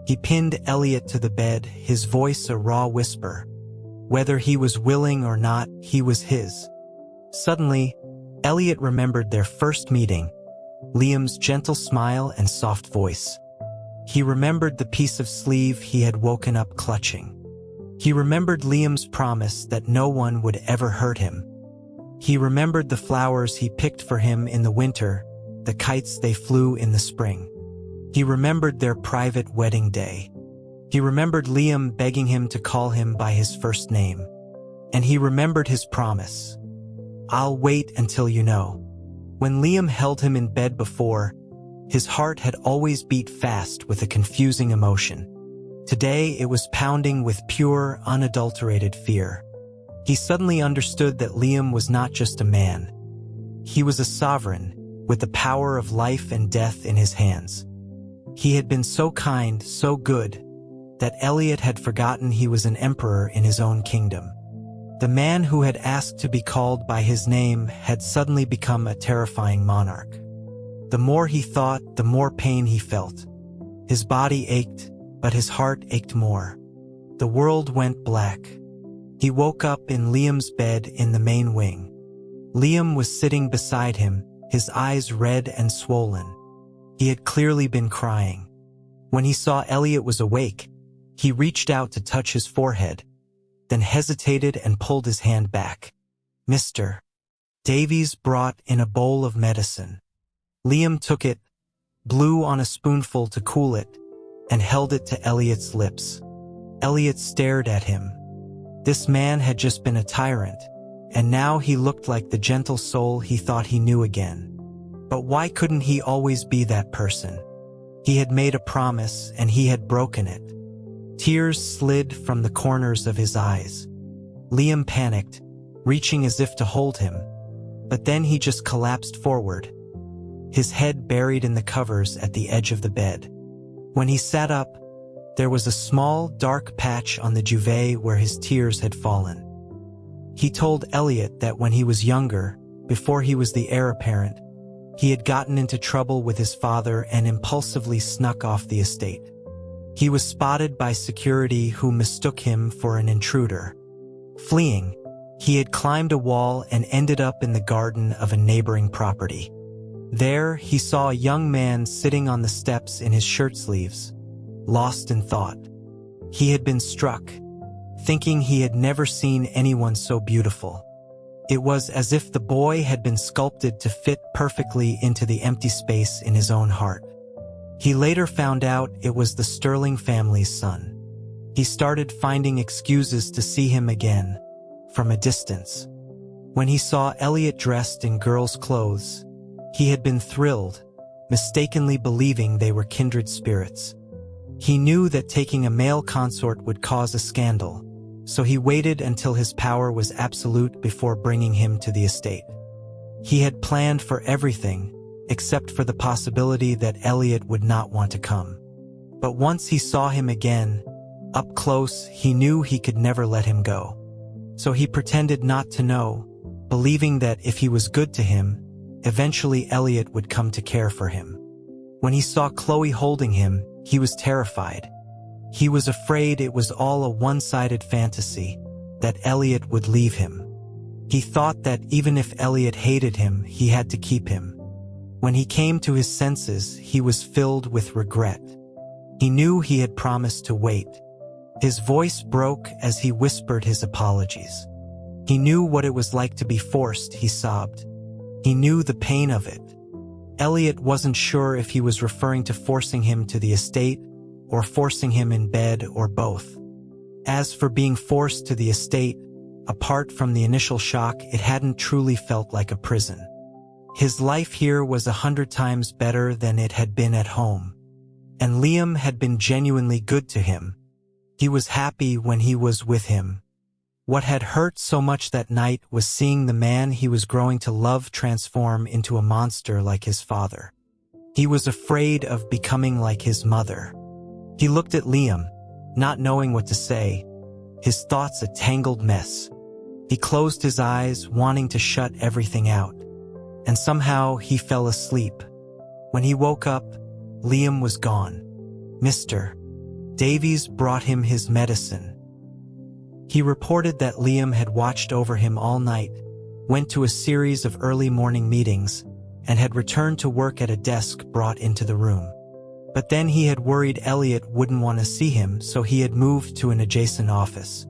He pinned Elliot to the bed, his voice a raw whisper. Whether he was willing or not, he was his. Suddenly, Elliot remembered their first meeting, Liam's gentle smile and soft voice. He remembered the piece of sleeve he had woken up clutching. He remembered Liam's promise that no one would ever hurt him. He remembered the flowers he picked for him in the winter, the kites they flew in the spring. He remembered their private wedding day. He remembered Liam begging him to call him by his first name. And he remembered his promise. "I'll wait until you know." When Liam held him in bed before, his heart had always beat fast with a confusing emotion. Today it was pounding with pure, unadulterated fear. He suddenly understood that Liam was not just a man. He was a sovereign, with the power of life and death in his hands. He had been so kind, so good, that Elliot had forgotten he was an emperor in his own kingdom. The man who had asked to be called by his name had suddenly become a terrifying monarch. The more he thought, the more pain he felt. His body ached, but his heart ached more. The world went black. He woke up in Liam's bed in the main wing. Liam was sitting beside him, his eyes red and swollen. He had clearly been crying. When he saw Elliot was awake, he reached out to touch his forehead, then hesitated and pulled his hand back. "Mr. Davies brought in a bowl of medicine." Liam took it, blew on a spoonful to cool it, and held it to Elliot's lips. Elliot stared at him. This man had just been a tyrant, and now he looked like the gentle soul he thought he knew again. But why couldn't he always be that person? He had made a promise, and he had broken it. Tears slid from the corners of his eyes. Liam panicked, reaching as if to hold him, but then he just collapsed forward, his head buried in the covers at the edge of the bed. When he sat up, there was a small, dark patch on the duvet where his tears had fallen. He told Elliot that when he was younger, before he was the heir apparent, he had gotten into trouble with his father and impulsively snuck off the estate. He was spotted by security who mistook him for an intruder. Fleeing, he had climbed a wall and ended up in the garden of a neighboring property. There, he saw a young man sitting on the steps in his shirt sleeves, lost in thought. He had been struck, thinking he had never seen anyone so beautiful. It was as if the boy had been sculpted to fit perfectly into the empty space in his own heart. He later found out it was the Sterling family's son. He started finding excuses to see him again, from a distance. When he saw Elliot dressed in girls' clothes, he had been thrilled, mistakenly believing they were kindred spirits. He knew that taking a male consort would cause a scandal, so he waited until his power was absolute before bringing him to the estate. He had planned for everything, except for the possibility that Elliot would not want to come. But once he saw him again, up close, he knew he could never let him go. So he pretended not to know, believing that if he was good to him, eventually Elliot would come to care for him. When he saw Chloe holding him, he was terrified. He was afraid it was all a one-sided fantasy, that Elliot would leave him. He thought that even if Elliot hated him, he had to keep him. When he came to his senses, he was filled with regret. He knew he had promised to wait. His voice broke as he whispered his apologies. He knew what it was like to be forced, he sobbed. He knew the pain of it. Elliot wasn't sure if he was referring to forcing him to the estate or forcing him in bed or both. As for being forced to the estate, apart from the initial shock, it hadn't truly felt like a prison. His life here was 100 times better than it had been at home. And Liam had been genuinely good to him. He was happy when he was with him. What had hurt so much that night was seeing the man he was growing to love transform into a monster like his father. He was afraid of becoming like his mother. He looked at Liam, not knowing what to say, his thoughts a tangled mess. He closed his eyes, wanting to shut everything out. And somehow he fell asleep. When he woke up, Liam was gone. Mr. Davies brought him his medicine. He reported that Liam had watched over him all night, went to a series of early morning meetings, and had returned to work at a desk brought into the room. But then he had worried Elliot wouldn't want to see him, so he had moved to an adjacent office.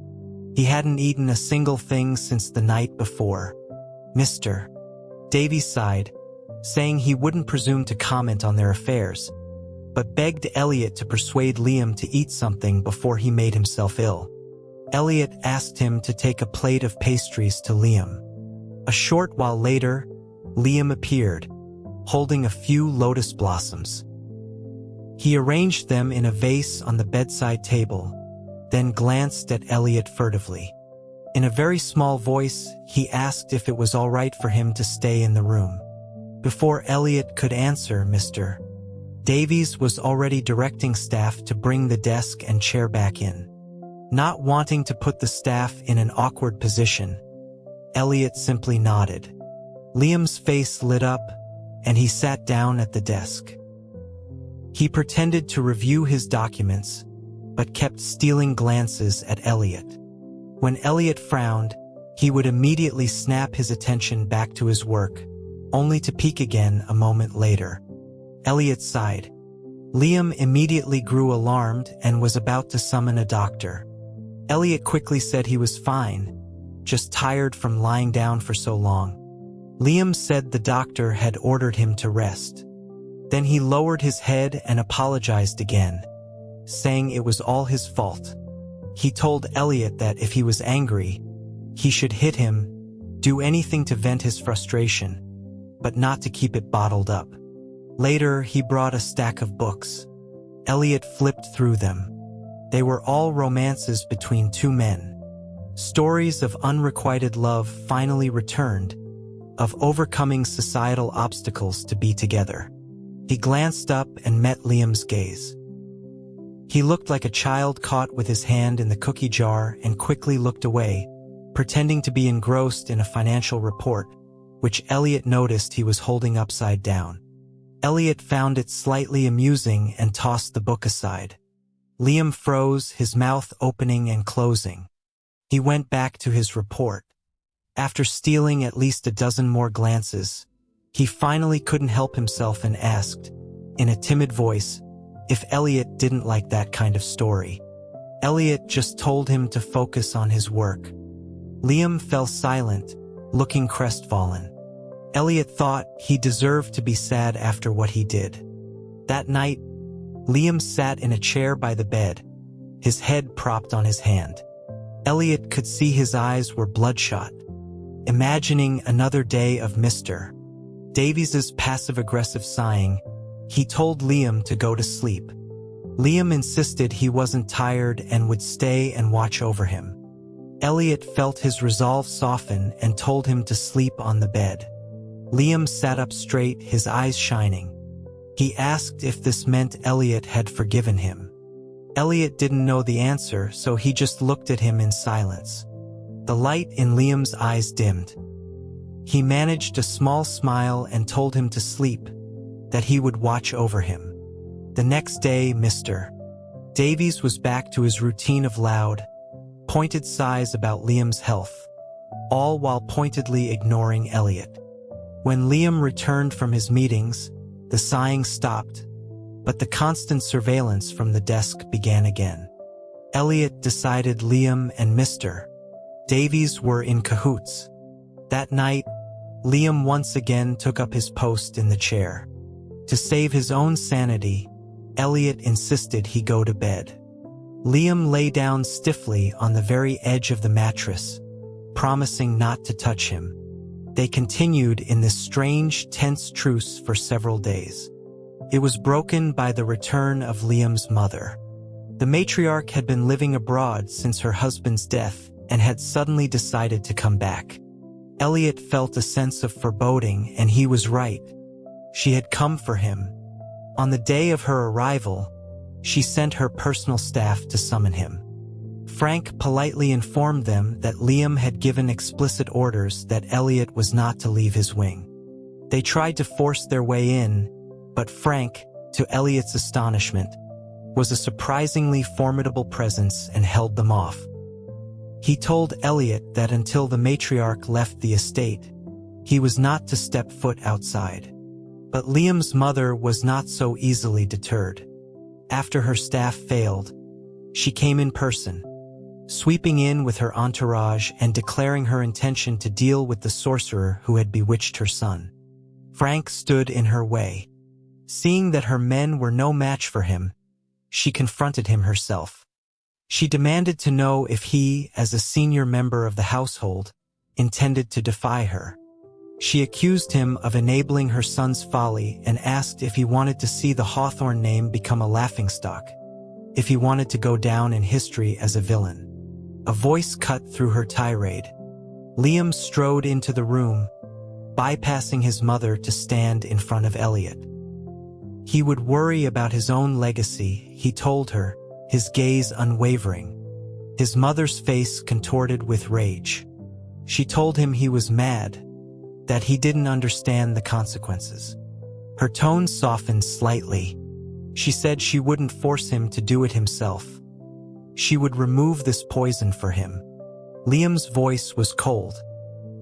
He hadn't eaten a single thing since the night before. Mr. Davies sighed, saying he wouldn't presume to comment on their affairs, but begged Elliot to persuade Liam to eat something before he made himself ill. Elliot asked him to take a plate of pastries to Liam. A short while later, Liam appeared, holding a few lotus blossoms. He arranged them in a vase on the bedside table, then glanced at Elliot furtively. In a very small voice, he asked if it was all right for him to stay in the room. Before Elliot could answer, Mr. Davies was already directing staff to bring the desk and chair back in. Not wanting to put the staff in an awkward position, Elliot simply nodded. Liam's face lit up, and he sat down at the desk. He pretended to review his documents, but kept stealing glances at Elliot. When Elliot frowned, he would immediately snap his attention back to his work, only to peek again a moment later. Elliot sighed. Liam immediately grew alarmed and was about to summon a doctor. Elliot quickly said he was fine, just tired from lying down for so long. Liam said the doctor had ordered him to rest. Then he lowered his head and apologized again, saying it was all his fault. He told Elliot that if he was angry, he should hit him, do anything to vent his frustration, but not to keep it bottled up. Later, he brought a stack of books. Elliot flipped through them. They were all romances between two men. Stories of unrequited love finally returned, of overcoming societal obstacles to be together. He glanced up and met Liam's gaze. He looked like a child caught with his hand in the cookie jar and quickly looked away, pretending to be engrossed in a financial report, which Elliot noticed he was holding upside down. Elliot found it slightly amusing and tossed the book aside. Liam froze, his mouth opening and closing. He went back to his report. After stealing at least a dozen more glances, he finally couldn't help himself and asked, in a timid voice, if Elliot didn't like that kind of story. Elliot just told him to focus on his work. Liam fell silent, looking crestfallen. Elliot thought he deserved to be sad after what he did. That night, Liam sat in a chair by the bed, his head propped on his hand. Elliot could see his eyes were bloodshot. Imagining another day of Mr. Davies's passive-aggressive sighing, he told Liam to go to sleep. Liam insisted he wasn't tired and would stay and watch over him. Elliot felt his resolve soften and told him to sleep on the bed. Liam sat up straight, his eyes shining. He asked if this meant Elliot had forgiven him. Elliot didn't know the answer, so he just looked at him in silence. The light in Liam's eyes dimmed. He managed a small smile and told him to sleep, that he would watch over him. The next day, Mr. Davies was back to his routine of loud, pointed sighs about Liam's health, all while pointedly ignoring Elliot. When Liam returned from his meetings, the sighing stopped, but the constant surveillance from the desk began again. Elliot decided Liam and Mr. Davies were in cahoots. That night, Liam once again took up his post in the chair. To save his own sanity, Elliot insisted he go to bed. Liam lay down stiffly on the very edge of the mattress, promising not to touch him. They continued in this strange, tense truce for several days. It was broken by the return of Liam's mother. The matriarch had been living abroad since her husband's death and had suddenly decided to come back. Elliot felt a sense of foreboding, and he was right. She had come for him. On the day of her arrival, she sent her personal staff to summon him. Frank politely informed them that Liam had given explicit orders that Elliot was not to leave his wing. They tried to force their way in, but Frank, to Elliot's astonishment, was a surprisingly formidable presence and held them off. He told Elliot that until the matriarch left the estate, he was not to step foot outside. But Liam's mother was not so easily deterred. After her staff failed, she came in person, sweeping in with her entourage and declaring her intention to deal with the sorcerer who had bewitched her son. Frank stood in her way. Seeing that her men were no match for him, she confronted him herself. She demanded to know if he, as a senior member of the household, intended to defy her. She accused him of enabling her son's folly and asked if he wanted to see the Hawthorne name become a laughingstock, if he wanted to go down in history as a villain. A voice cut through her tirade. Liam strode into the room, bypassing his mother to stand in front of Elliot. He would worry about his own legacy, he told her, his gaze unwavering. His mother's face contorted with rage. She told him he was mad, that he didn't understand the consequences. Her tone softened slightly. She said she wouldn't force him to do it himself. She would remove this poison for him. Liam's voice was cold.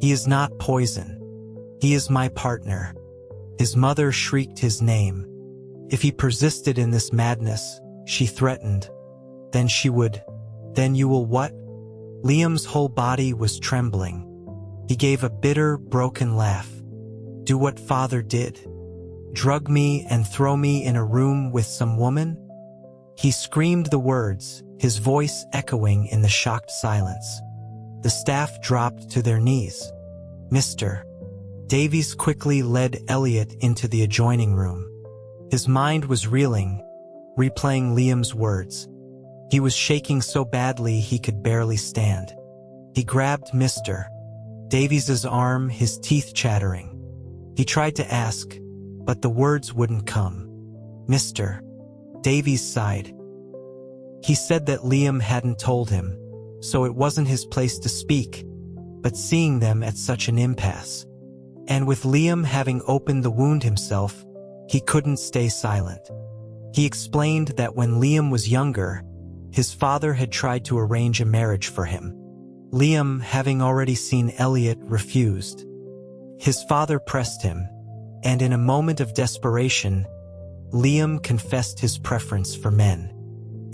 He is not poison. He is my partner. His mother shrieked his name. If he persisted in this madness, she threatened, then you will what? Liam's whole body was trembling. He gave a bitter, broken laugh. Do what father did? Drug me and throw me in a room with some woman? He screamed the words, his voice echoing in the shocked silence. The staff dropped to their knees. Mr. Davies quickly led Elliot into the adjoining room. His mind was reeling, replaying Liam's words. He was shaking so badly he could barely stand. He grabbed Mr. Davies's arm, his teeth chattering. He tried to ask, but the words wouldn't come. Mr. Davies sighed. He said that Liam hadn't told him, so it wasn't his place to speak, but seeing them at such an impasse, and with Liam having opened the wound himself, he couldn't stay silent. He explained that when Liam was younger, his father had tried to arrange a marriage for him. Liam, having already seen Elliot, refused. His father pressed him, and in a moment of desperation, Liam confessed his preference for men.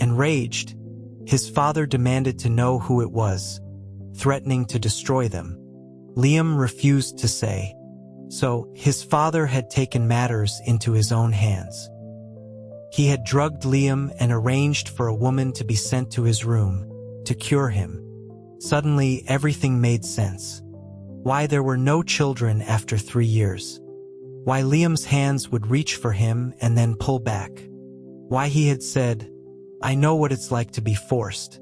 Enraged, his father demanded to know who it was, threatening to destroy them. Liam refused to say, so his father had taken matters into his own hands. He had drugged Liam and arranged for a woman to be sent to his room to cure him. Suddenly, everything made sense. Why there were no children after 3 years. Why Liam's hands would reach for him and then pull back. Why he had said, I know what it's like to be forced.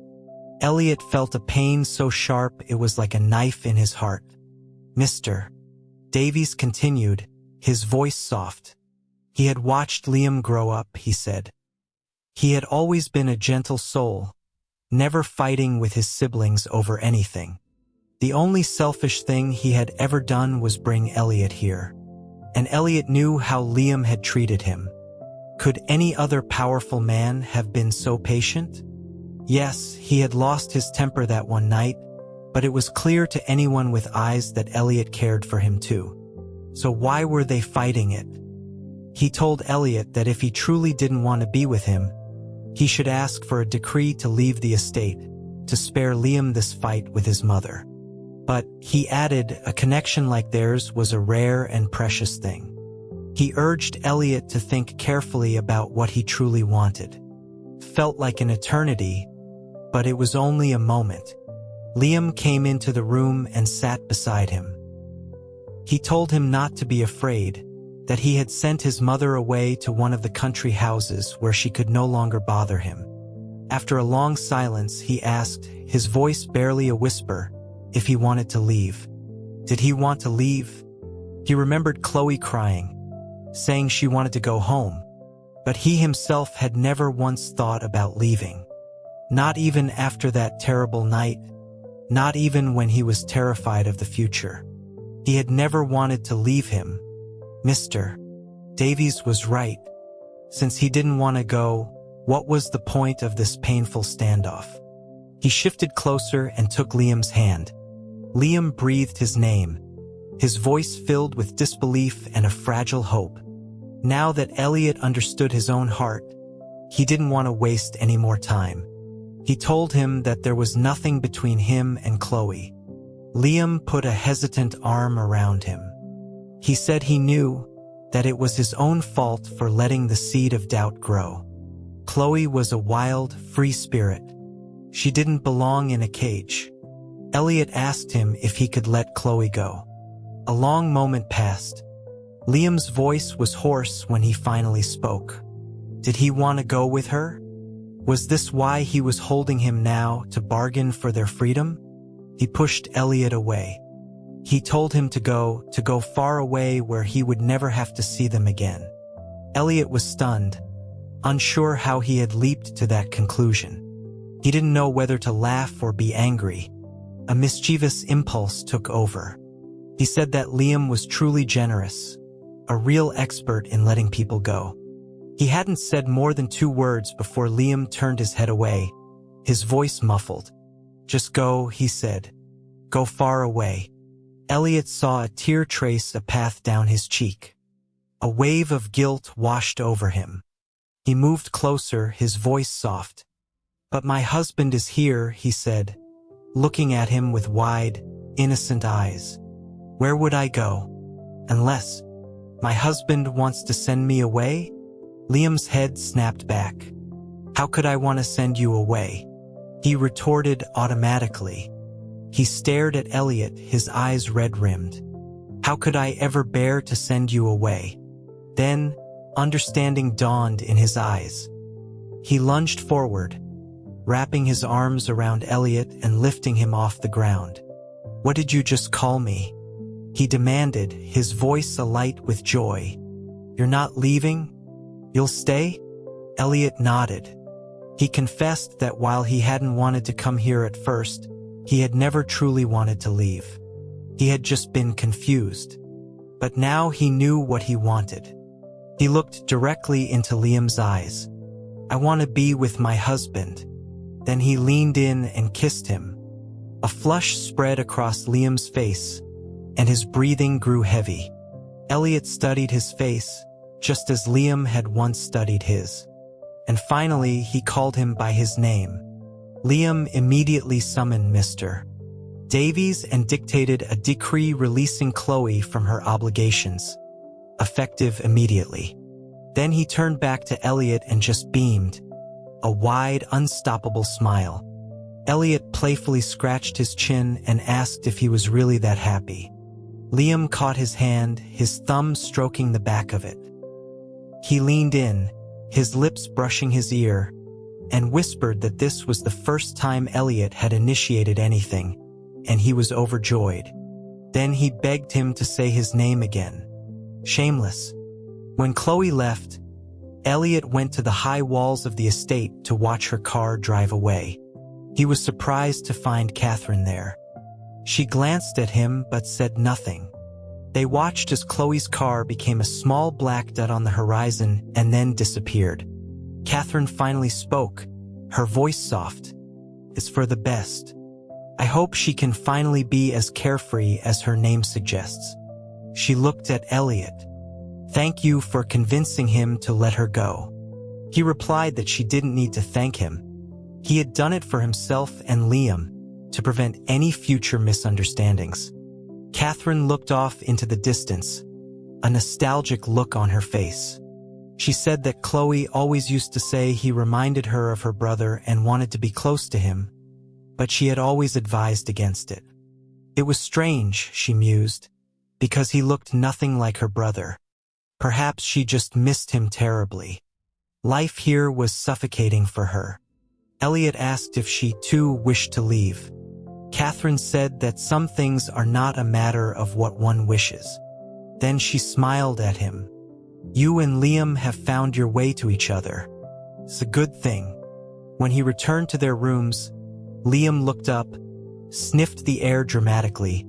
Elliot felt a pain so sharp it was like a knife in his heart. Mr. Davies continued, his voice soft. He had watched Liam grow up, he said. He had always been a gentle soul, never fighting with his siblings over anything. The only selfish thing he had ever done was bring Elliot here. And Elliot knew how Liam had treated him. Could any other powerful man have been so patient? Yes, he had lost his temper that one night, but it was clear to anyone with eyes that Elliot cared for him too. So why were they fighting it? He told Elliot that if he truly didn't want to be with him, he should ask for a decree to leave the estate, to spare Liam this fight with his mother. But, he added, a connection like theirs was a rare and precious thing. He urged Elliot to think carefully about what he truly wanted. Felt like an eternity, but it was only a moment. Liam came into the room and sat beside him. He told him not to be afraid, that he had sent his mother away to one of the country houses where she could no longer bother him. After a long silence, he asked, his voice barely a whisper, if he wanted to leave. Did he want to leave? He remembered Chloe crying, saying she wanted to go home, but he himself had never once thought about leaving. Not even after that terrible night, not even when he was terrified of the future. He had never wanted to leave him. Mr. Davies was right. Since he didn't want to go, what was the point of this painful standoff? He shifted closer and took Liam's hand. Liam breathed his name, his voice filled with disbelief and a fragile hope. Now that Elliot understood his own heart, he didn't want to waste any more time. He told him that there was nothing between him and Chloe. Liam put a hesitant arm around him. He said he knew that it was his own fault for letting the seed of doubt grow. Chloe was a wild, free spirit. She didn't belong in a cage. Elliot asked him if he could let Chloe go. A long moment passed. Liam's voice was hoarse when he finally spoke. Did he want to go with her? Was this why he was holding him now, to bargain for their freedom? He pushed Elliot away. He told him to go far away where he would never have to see them again. Elliot was stunned, unsure how he had leaped to that conclusion. He didn't know whether to laugh or be angry. A mischievous impulse took over. He said that Liam was truly generous, a real expert in letting people go. He hadn't said more than 2 words before Liam turned his head away, his voice muffled. Just go, he said. Go far away. Elliot saw a tear trace a path down his cheek. A wave of guilt washed over him. He moved closer, his voice soft. But my husband is here, he said, looking at him with wide, innocent eyes. Where would I go? Unless my husband wants to send me away? Liam's head snapped back. How could I want to send you away? He retorted automatically. He stared at Elliot, his eyes red-rimmed. How could I ever bear to send you away? Then, understanding dawned in his eyes. He lunged forward, wrapping his arms around Elliot and lifting him off the ground. What did you just call me? He demanded, his voice alight with joy. You're not leaving? You'll stay? Elliot nodded. He confessed that while he hadn't wanted to come here at first, he had never truly wanted to leave. He had just been confused. But now he knew what he wanted. He looked directly into Liam's eyes. I want to be with my husband. Then he leaned in and kissed him. A flush spread across Liam's face, and his breathing grew heavy. Elliot studied his face, just as Liam had once studied his. And finally, he called him by his name. Liam immediately summoned Mr. Davies and dictated a decree releasing Chloe from her obligations, effective immediately. Then he turned back to Elliot and just beamed, a wide, unstoppable smile. Elliot playfully scratched his chin and asked if he was really that happy. Liam caught his hand, his thumb stroking the back of it. He leaned in, his lips brushing his ear, and whispered that this was the first time Elliot had initiated anything, and he was overjoyed. Then he begged him to say his name again. Shameless. When Chloe left, Elliot went to the high walls of the estate to watch her car drive away. He was surprised to find Catherine there. She glanced at him but said nothing. They watched as Chloe's car became a small black dot on the horizon and then disappeared. Catherine finally spoke, her voice soft. It's for the best. I hope she can finally be as carefree as her name suggests. She looked at Elliot. Thank you for convincing him to let her go. He replied that she didn't need to thank him. He had done it for himself and Liam, to prevent any future misunderstandings. Catherine looked off into the distance, a nostalgic look on her face. She said that Chloe always used to say he reminded her of her brother and wanted to be close to him, but she had always advised against it. It was strange, she mused, because he looked nothing like her brother. Perhaps she just missed him terribly. Life here was suffocating for her. Elliot asked if she too wished to leave. Catherine said that some things are not a matter of what one wishes. Then she smiled at him. You and Liam have found your way to each other. It's a good thing. When he returned to their rooms, Liam looked up, sniffed the air dramatically,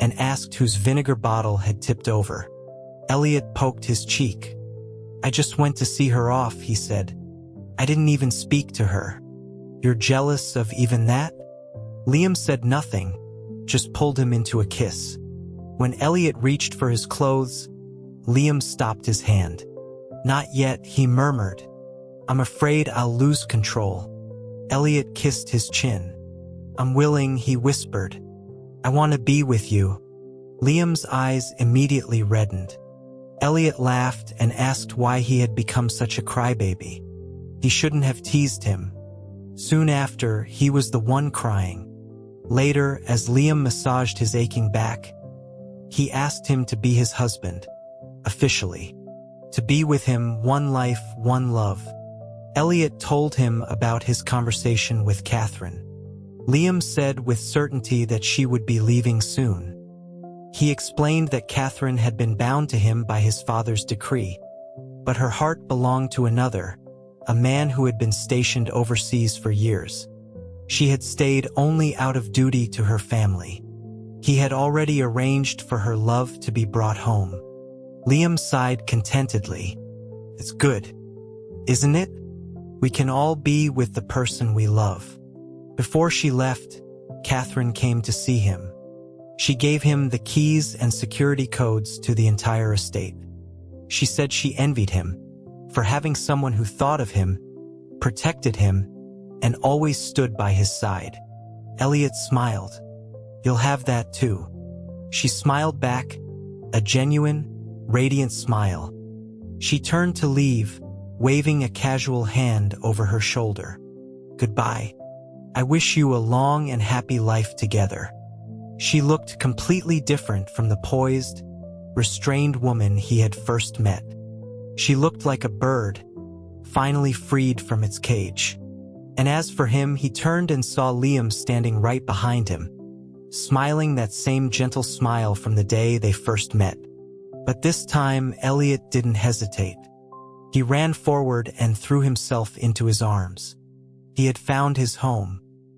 and asked whose vinegar bottle had tipped over. Elliot poked his cheek. "I just went to see her off," he said. "I didn't even speak to her." "You're jealous of even that?" Liam said nothing, just pulled him into a kiss. When Elliot reached for his clothes, Liam stopped his hand. "Not yet," he murmured. "I'm afraid I'll lose control." Elliot kissed his chin. "I'm willing," he whispered. "I want to be with you." Liam's eyes immediately reddened. Elliot laughed and asked why he had become such a crybaby. He shouldn't have teased him. Soon after, he was the one crying. Later, as Liam massaged his aching back, he asked him to be his husband, officially. To be with him, one life, one love. Elliot told him about his conversation with Catherine. Liam said with certainty that she would be leaving soon. He explained that Catherine had been bound to him by his father's decree, but her heart belonged to another, a man who had been stationed overseas for years. She had stayed only out of duty to her family. He had already arranged for her love to be brought home. Liam sighed contentedly. "It's good, isn't it? We can all be with the person we love." Before she left, Catherine came to see him. She gave him the keys and security codes to the entire estate. She said she envied him for having someone who thought of him, protected him, and always stood by his side. Elliot smiled. "You'll have that too." She smiled back, a genuine, radiant smile. She turned to leave, waving a casual hand over her shoulder. "Goodbye. I wish you a long and happy life together." She looked completely different from the poised, restrained woman he had first met. She looked like a bird, finally freed from its cage. And as for him, he turned and saw Liam standing right behind him, smiling that same gentle smile from the day they first met. But this time, Elliot didn't hesitate. He ran forward and threw himself into his arms. He had found his home.